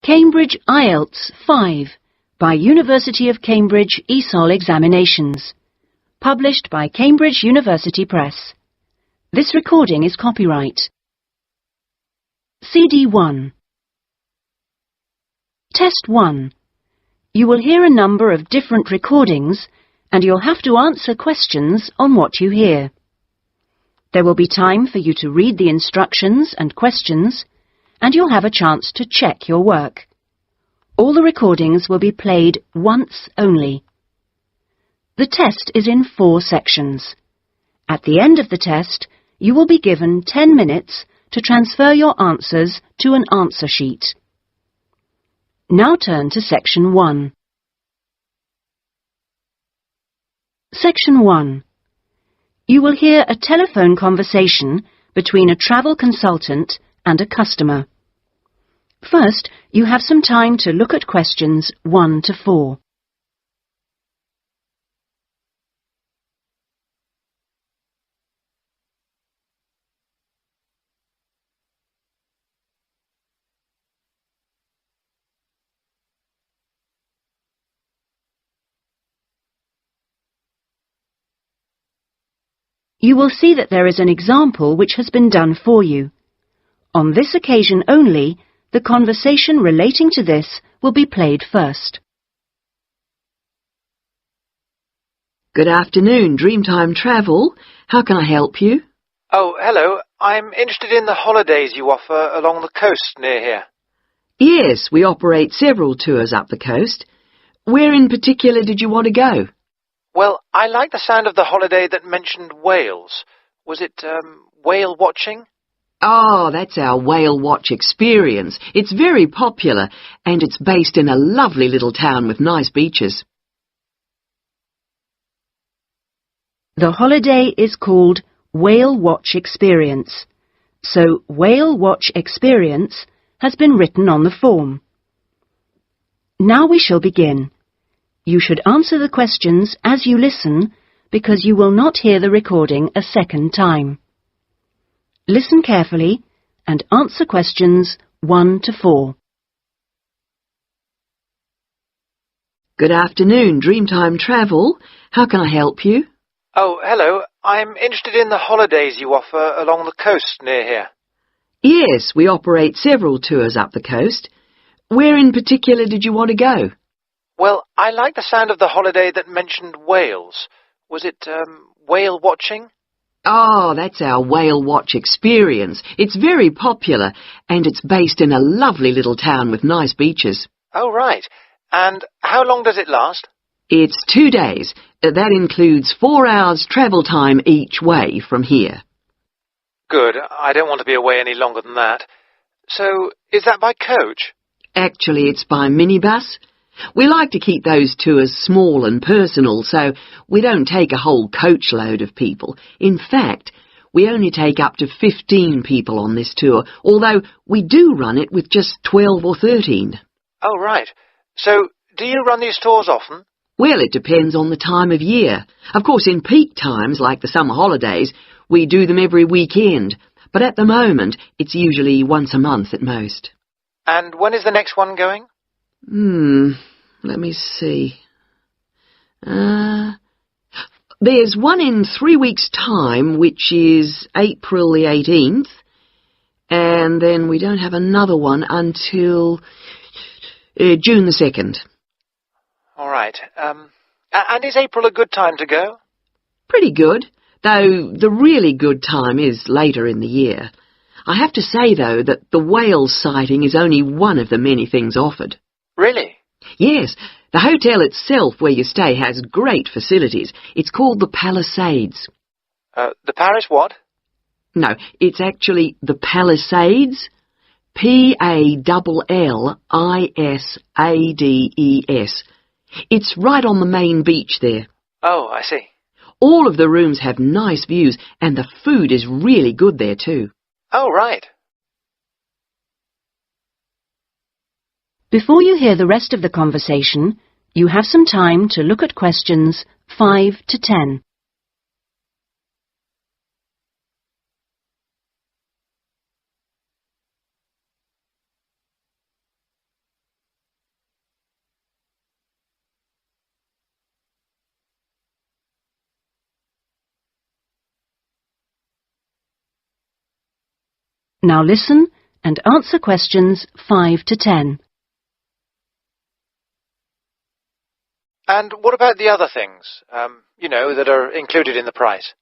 Cambridge IELTS 5 by University of Cambridge ESOL Examinations. Published by Cambridge University Press. This recording is copyright. CD 1. Test 1. You will hear a number of different recordings and you'll have to answer questions on what you hear. There will be time for you to read the instructions and questions, and you'll have a chance to check your work. All the recordings will be played once only. The test is in 4 sections. At the end of the test, you will be given 10 minutes to transfer your answers to an answer sheet. Now turn to Section 1. Section 1. You will hear a telephone conversation between a travel consultant and a customer. First, you have some time to look at questions 1 to 4. You will see that there is an example which has been done for you. On this occasion only, the conversation relating to this will be played first. Good afternoon, Dreamtime Travel. How can I help you? Oh, hello. I'm interested in the holidays you offer along the coast near here. Yes, we operate several tours up the coast. Where in particular did you want to go? Well, I like the sound of the holiday that mentioned whales. Was it whale watching? Oh, that's our whale watch experience. It's very popular and it's based in a lovely little town with nice beaches. The holiday is called Whale Watch Experience. So Whale Watch Experience has been written on the form. Now we shall begin. You should answer the questions as you listen because you will not hear the recording a second time. Listen carefully and answer questions 1 to 4. Good afternoon, Dreamtime Travel. How can I help you? Oh, hello. I'm interested in the holidays you offer along the coast near here. Yes, we operate several tours up the coast. Where in particular did you want to go? Well, I like the sound of the holiday that mentioned whales. Was it whale watching? Oh, that's our whale watch experience. It's very popular and it's based in a lovely little town with nice beaches. Oh, right. And how long does it last? It's 2 days. That includes 4 hours travel time each way from here. Good. I don't want to be away any longer than that. So, is that by coach? Actually, it's by minibus. We like to keep those tours small and personal, so we don't take a whole coachload of people. In fact, we only take up to 15 people on this tour, although we do run it with just 12 or 13. Oh, right. So, do you run these tours often? Well, it depends on the time of year. Of course, in peak times, like the summer holidays, we do them every weekend. But at the moment, it's usually once a month at most. And when is the next one going? Let me see. There's one in 3 weeks' time, which is April the 18th. And then we don't have another one until June the 2nd. All right. And is April a good time to go? Pretty good, though the really good time is later in the year. I have to say, though, that the whale sighting is only one of the many things offered. Really? Yes, the hotel itself where you stay has great facilities. It's called the Palisades. The Paris what? No, it's actually the Palisades. Pallillises. It's right on the main beach there. Oh, I see. All of the rooms have nice views and the food is really good there too. Oh, right. Before you hear the rest of the conversation, you have some time to look at questions 5 to 10. Now listen and answer questions 5 to 10. And what about the other things, that are included in the price?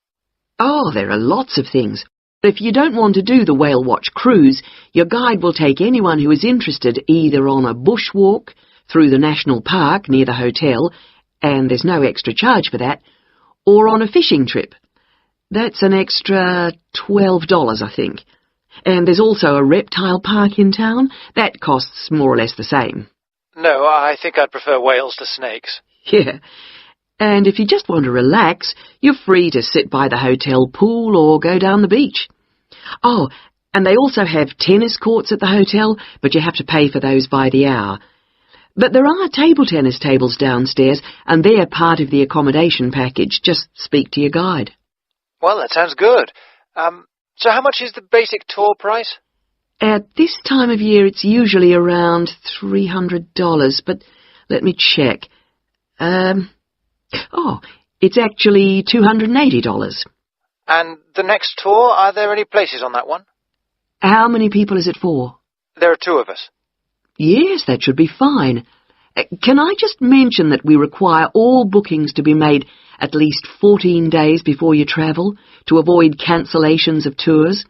Oh, there are lots of things. If you don't want to do the whale watch cruise, your guide will take anyone who is interested either on a bushwalk through the national park near the hotel, and there's no extra charge for that, or on a fishing trip. That's an extra $12, I think. And there's also a reptile park in town. That costs more or less the same. No, I think I'd prefer whales to snakes. Yeah. And if you just want to relax, you're free to sit by the hotel pool or go down the beach. Oh, and they also have tennis courts at the hotel, but you have to pay for those by the hour. But there are table tennis tables downstairs, and they're part of the accommodation package. Just speak to your guide. Well, that sounds good. So how much is the basic tour price? At this time of year, it's usually around $300, but let me check. It's actually $280. And the next tour, are there any places on that one? How many people is it for? There are 2 of us. Yes, that should be fine. Can I just mention that we require all bookings to be made at least 14 days before you travel to avoid cancellations of tours?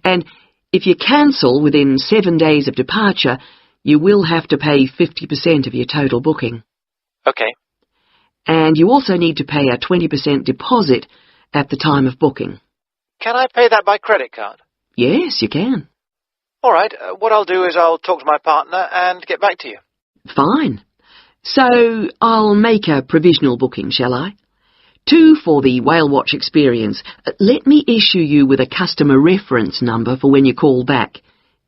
And if you cancel within 7 days of departure, you will have to pay 50% of your total booking. Okay. And you also need to pay a 20% deposit at the time of booking. Can I pay that by credit card? Yes, you can. All right. What I'll do is I'll talk to my partner and get back to you. Fine. So I'll make a provisional booking, shall I? 2 for the whale watch experience. Let me issue you with a customer reference number for when you call back.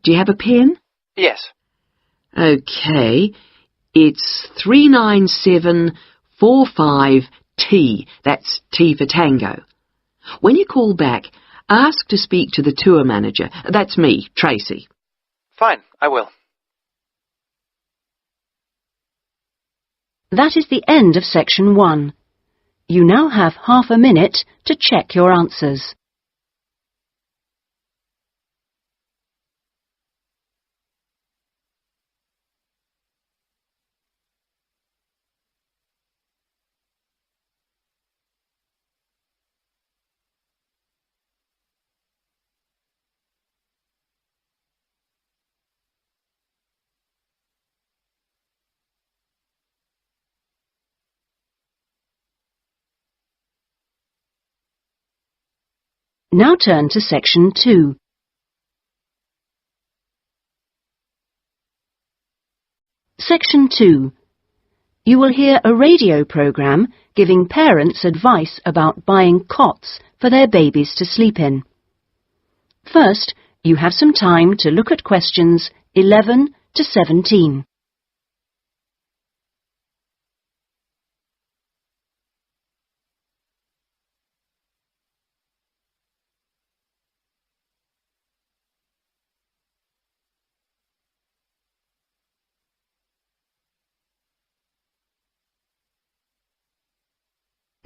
Do you have a pen? Yes. Okay. It's 39745T. That's T for Tango. When you call back, ask to speak to the tour manager. That's me, Tracy. Fine, I will. That is the end of section 1. You now have half a minute to check your answers. Now turn to section 2. Section 2. You will hear a radio program giving parents advice about buying cots for their babies to sleep in. First, you have some time to look at questions 11 to 17.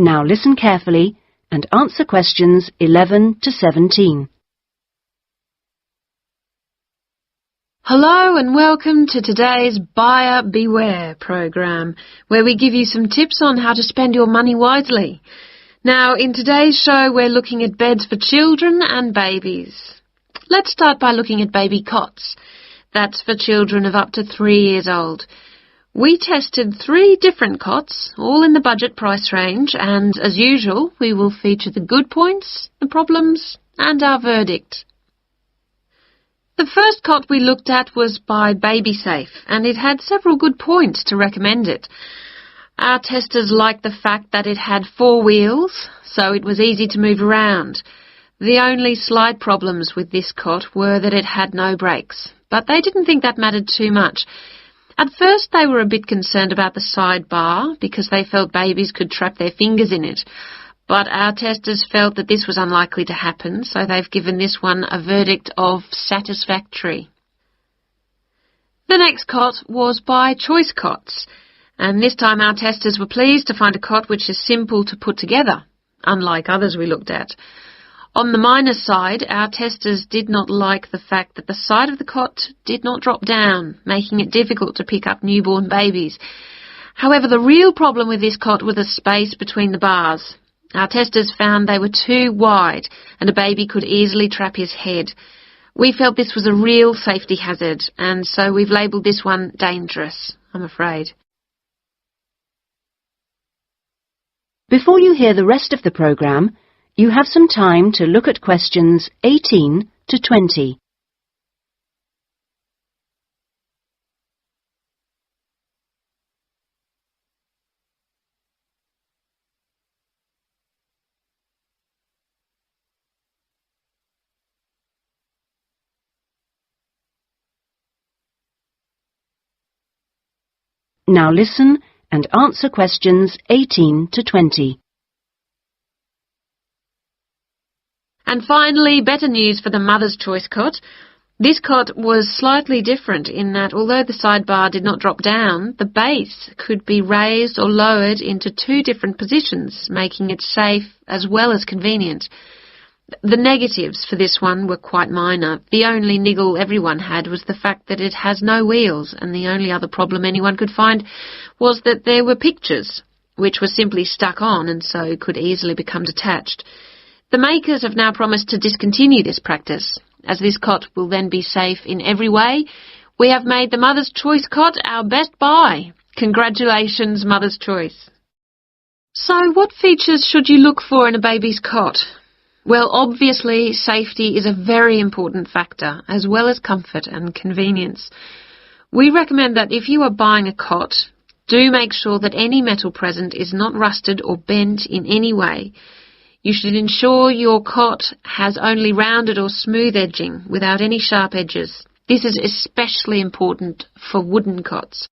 Now listen carefully and answer questions 11 to 17. Hello and welcome to today's Buyer Beware program, where we give you some tips on how to spend your money wisely. Now, in today's show, we're looking at beds for children and babies. Let's start by looking at baby cots. That's for children of up to 3 years old. We tested 3 different cots, all in the budget price range, and as usual, we will feature the good points, the problems, and our verdict. The first cot we looked at was by BabySafe, and it had several good points to recommend it. Our testers liked the fact that it had 4 wheels, so it was easy to move around. The only slight problems with this cot were that it had no brakes, but they didn't think that mattered too much. At first they were a bit concerned about the side bar because they felt babies could trap their fingers in it. But our testers felt that this was unlikely to happen, so they've given this one a verdict of satisfactory. The next cot was by Choice Cots, and this time our testers were pleased to find a cot which is simple to put together, unlike others we looked at. On the minus side, our testers did not like the fact that the side of the cot did not drop down, making it difficult to pick up newborn babies. However, the real problem with this cot was the space between the bars. Our testers found they were too wide and a baby could easily trap his head. We felt this was a real safety hazard, and so we've labelled this one dangerous, I'm afraid. Before you hear the rest of the programme, you have some time to look at questions 18 to 20. Now listen and answer questions 18 to 20. And finally, better news for the Mother's Choice cot. This cot was slightly different in that although the sidebar did not drop down, the base could be raised or lowered into two different positions, making it safe as well as convenient. The negatives for this one were quite minor. The only niggle everyone had was the fact that it has no wheels, and the only other problem anyone could find was that there were pictures, which were simply stuck on and so could easily become detached. The makers have now promised to discontinue this practice. As this cot will then be safe in every way, we have made the Mother's Choice cot our best buy. Congratulations, Mother's Choice. So what features should you look for in a baby's cot? Well, obviously, safety is a very important factor, as well as comfort and convenience. We recommend that if you are buying a cot, do make sure that any metal present is not rusted or bent in any way. You should ensure your cot has only rounded or smooth edging without any sharp edges. This is especially important for wooden cots.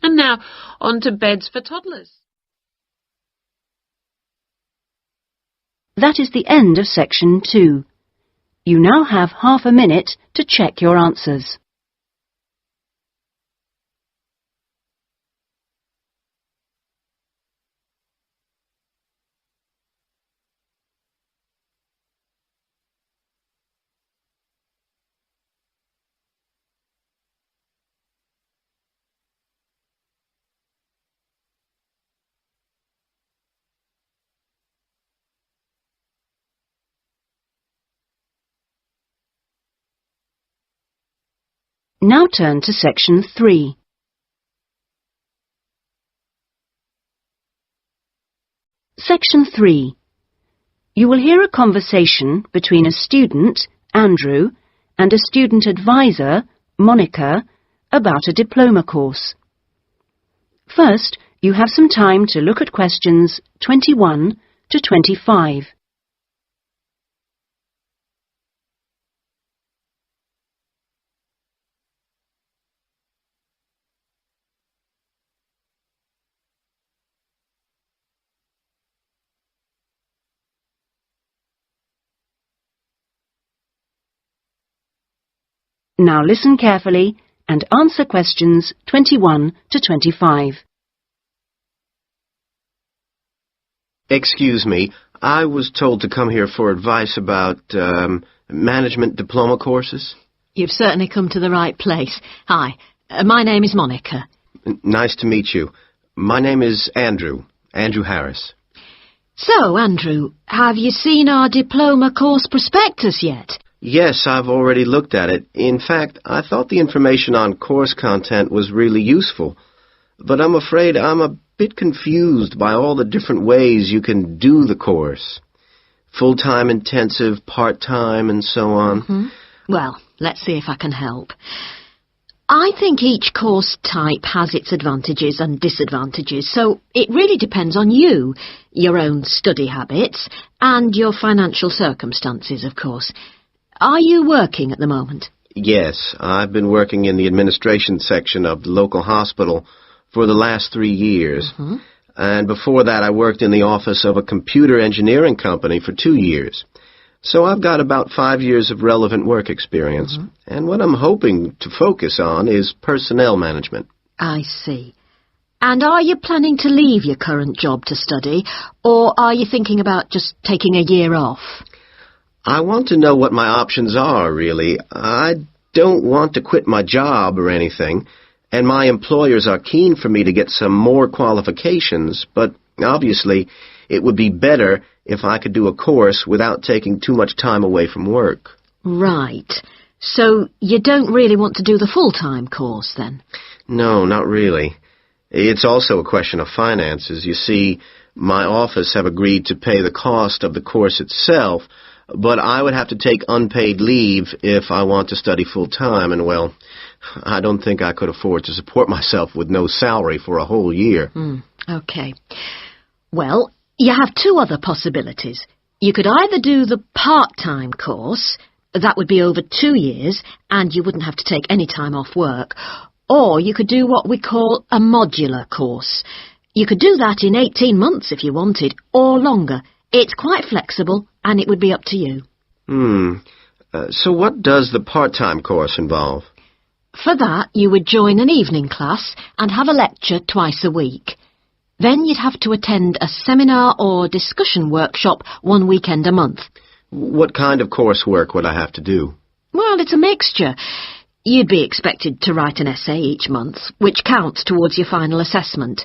And now, on to beds for toddlers. That is the end of section 2. You now have half a minute to check your answers. Now turn to section 3. Section 3. You will hear a conversation between a student, Andrew, and a student advisor, Monica, about a diploma course. First, you have some time to look at questions 21 to 25. Now listen carefully and answer questions 21 to 25. Excuse me, I was told to come here for advice about management diploma courses. You've certainly come to the right place. Hi, my name is Monica. Nice to meet you. My name is Andrew Harris. So, Andrew, have you seen our diploma course prospectus yet? Yes, I've already looked at it. In fact, I thought the information on course content was really useful. But I'm afraid I'm a bit confused by all the different ways you can do the course. Full-time intensive, part-time, and so on. Mm-hmm. Well, let's see if I can help. I think each course type has its advantages and disadvantages, so it really depends on you, your own study habits, and your financial circumstances, of course. Are you working at the moment? Yes, I've been working in the administration section of the local hospital for the last 3 years. Mm-hmm. And before that, I worked in the office of a computer engineering company for 2 years. So I've got about 5 years of relevant work experience. Mm-hmm. And what I'm hoping to focus on is personnel management. I see. And are you planning to leave your current job to study, or are you thinking about just taking a year off? I want to know what my options are, really. I don't want to quit my job or anything, and my employers are keen for me to get some more qualifications, but obviously it would be better if I could do a course without taking too much time away from work. Right. So you don't really want to do the full-time course, then? No, not really. It's also a question of finances. You see, my office have agreed to pay the cost of the course itself, but I would have to take unpaid leave if I want to study full-time, and, well, I don't think I could afford to support myself with no salary for a whole year. OK. Well, you have two other possibilities. You could either do the part-time course, that would be over 2 years, and you wouldn't have to take any time off work, or you could do what we call a modular course. You could do that in 18 months if you wanted, or longer. It's quite flexible, and it would be up to you. So what does the part-time course involve? For that, you would join an evening class and have a lecture twice a week. Then you'd have to attend a seminar or discussion workshop 1 weekend a month. What kind of coursework would I have to do? Well, it's a mixture. You'd be expected to write an essay each month, which counts towards your final assessment.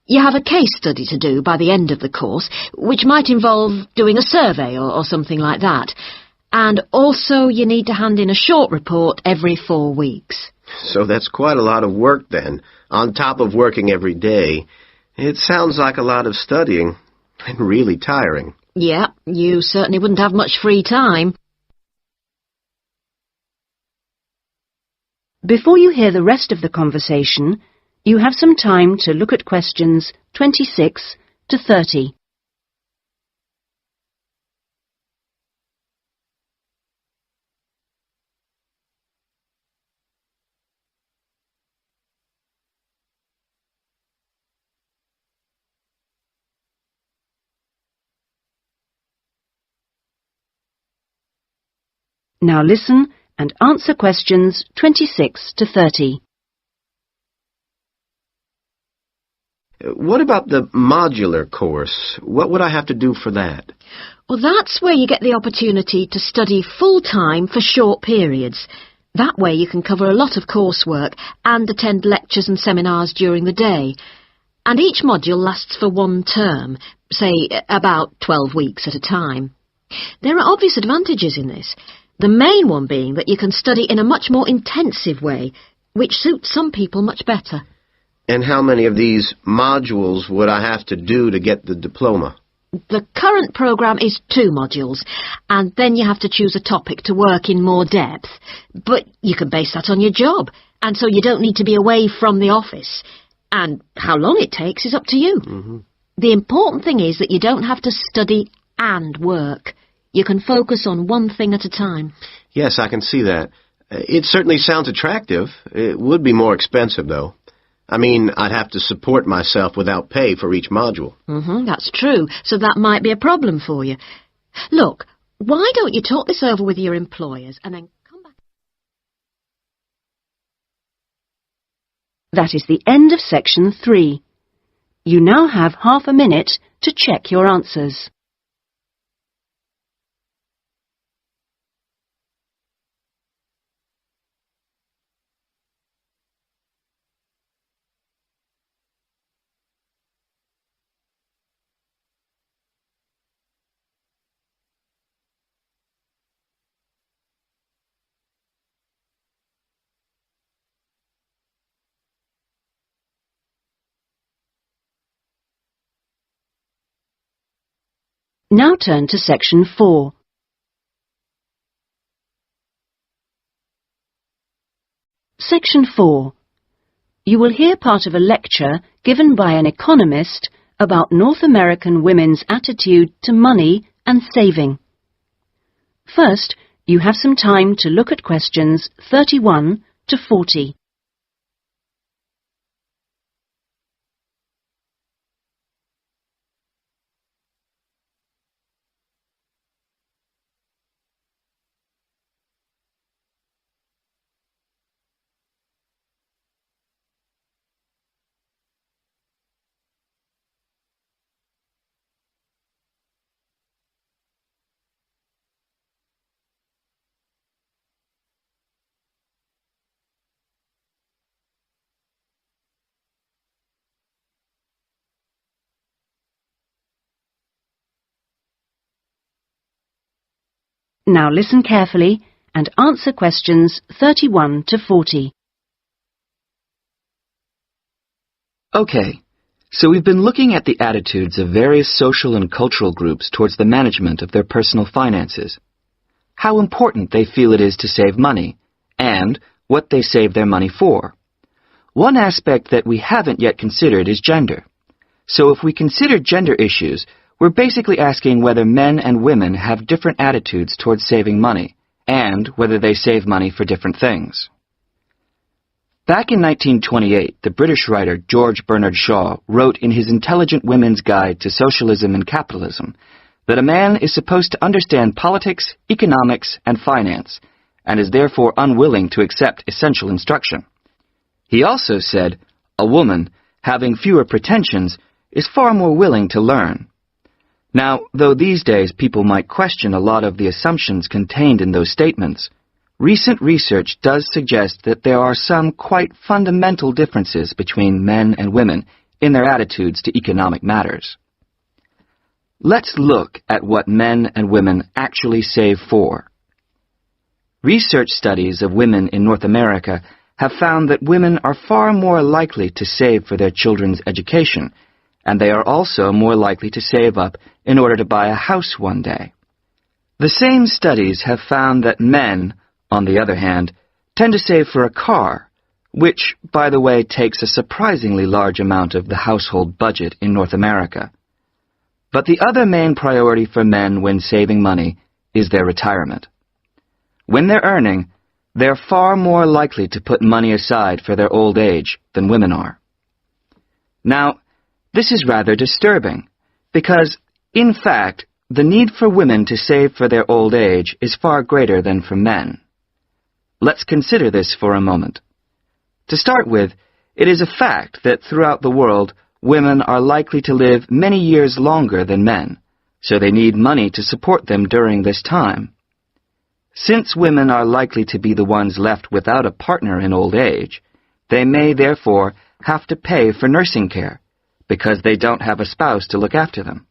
You have a case study to do by the end of the course, which might involve doing a survey or something like that. And also you need to hand in a short report every 4 weeks. So that's quite a lot of work then, on top of working every day. It sounds like a lot of studying, and really tiring. Yeah, you certainly wouldn't have much free time. Before you hear the rest of the conversation, you have some time to look at questions 26 to 30. Now listen and answer questions 26 to 30. What about the modular course? What would I have to do for that? Well, that's where you get the opportunity to study full-time for short periods. That way you can cover a lot of coursework and attend lectures and seminars during the day. And each module lasts for 1 term, say about 12 weeks at a time. There are obvious advantages in this. The main one being that you can study in a much more intensive way, which suits some people much better. And how many of these modules would I have to do to get the diploma? The current programme is 2 modules, and then you have to choose a topic to work in more depth. But you can base that on your job, and so you don't need to be away from the office. And how long it takes is up to you. The important thing is that you don't have to study and work. You can focus on one thing at a time. Yes, I can see that. It certainly sounds attractive. It would be more expensive, though. I mean, I'd have to support myself without pay for each module. That's true, so that might be a problem for you. Look, why don't you talk this over with your employers and then come back? That is the end of section 3. You now have half a minute to check your answers. Now turn to section 4. Section 4. You will hear part of a lecture given by an economist about North American women's attitude to money and saving. First, you have some time to look at questions 31 to 40. Now listen carefully and answer questions 31 to 40. Okay, so we've been looking at the attitudes of various social and cultural groups towards the management of their personal finances, how important they feel it is to save money, and what they save their money for. One aspect that we haven't yet considered is gender. So if we consider gender issues, we're basically asking whether men and women have different attitudes towards saving money, and whether they save money for different things. Back in 1928, the British writer George Bernard Shaw wrote in his Intelligent Women's Guide to Socialism and Capitalism that a man is supposed to understand politics, economics, and finance, and is therefore unwilling to accept essential instruction. He also said, a woman, having fewer pretensions, is far more willing to learn. Now, though these days people might question a lot of the assumptions contained in those statements, recent research does suggest that there are some quite fundamental differences between men and women in their attitudes to economic matters. Let's look at what men and women actually save for. Research studies of women in North America have found that women are far more likely to save for their children's education, and they are also more likely to save up in order to buy a house one day. The same studies have found that men, on the other hand, tend to save for a car, which, by the way, takes a surprisingly large amount of the household budget in North America. But the other main priority for men when saving money is their retirement. When they're earning, they're far more likely to put money aside for their old age than women are. Now, this is rather disturbing, because, in fact, the need for women to save for their old age is far greater than for men. Let's consider this for a moment. To start with, it is a fact that throughout the world, women are likely to live many years longer than men, so they need money to support them during this time. Since women are likely to be the ones left without a partner in old age, they may therefore have to pay for nursing care, because they don't have a spouse to look after them.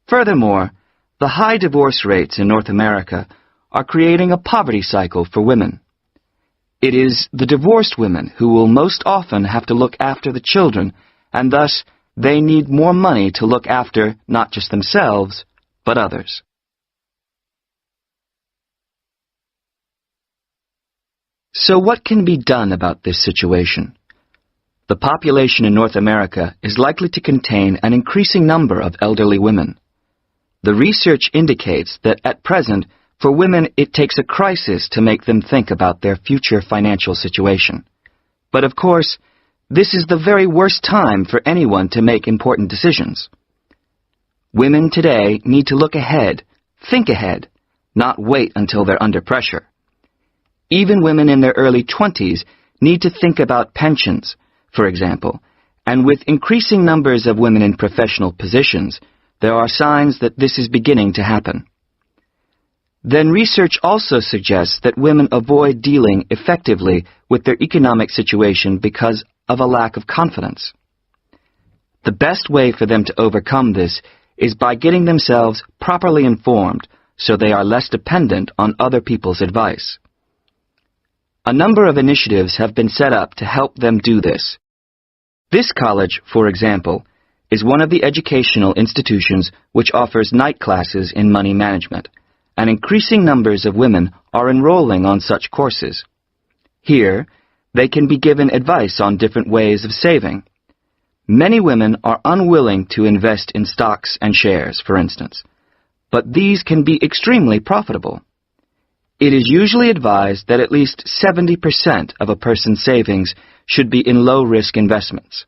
Furthermore, the high divorce rates in North America are creating a poverty cycle for women. It is the divorced women who will most often have to look after the children, and thus they need more money to look after not just themselves, but others. So what can be done about this situation? The population in North America is likely to contain an increasing number of elderly women. The research indicates that at present, for women, it takes a crisis to make them think about their future financial situation. But of course, this is the very worst time for anyone to make important decisions. Women today need to look ahead, think ahead, not wait until they're under pressure. Even women in their early 20s need to think about pensions, for example, and with increasing numbers of women in professional positions, there are signs that this is beginning to happen. Then research also suggests that women avoid dealing effectively with their economic situation because of a lack of confidence. The best way for them to overcome this is by getting themselves properly informed so they are less dependent on other people's advice. A number of initiatives have been set up to help them do this. This college, for example, is one of the educational institutions which offers night classes in money management, and increasing numbers of women are enrolling on such courses. Here, they can be given advice on different ways of saving. Many women are unwilling to invest in stocks and shares, for instance, but these can be extremely profitable. It is usually advised that at least 70% of a person's savings should be in low-risk investments.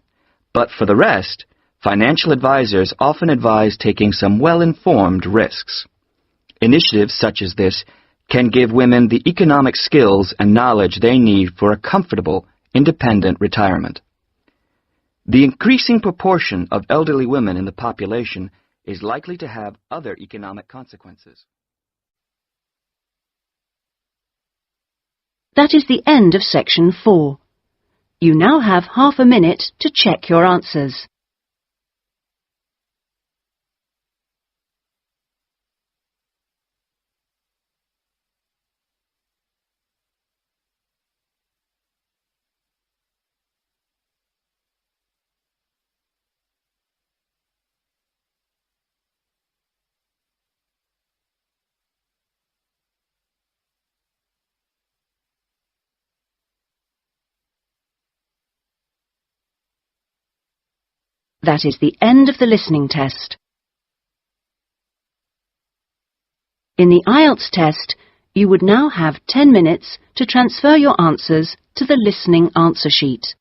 But for the rest, financial advisors often advise taking some well-informed risks. Initiatives such as this can give women the economic skills and knowledge they need for a comfortable, independent retirement. The increasing proportion of elderly women in the population is likely to have other economic consequences. That is the end of section 4. You now have half a minute to check your answers. That is the end of the listening test. In the IELTS test, you would now have 10 minutes to transfer your answers to the listening answer sheet.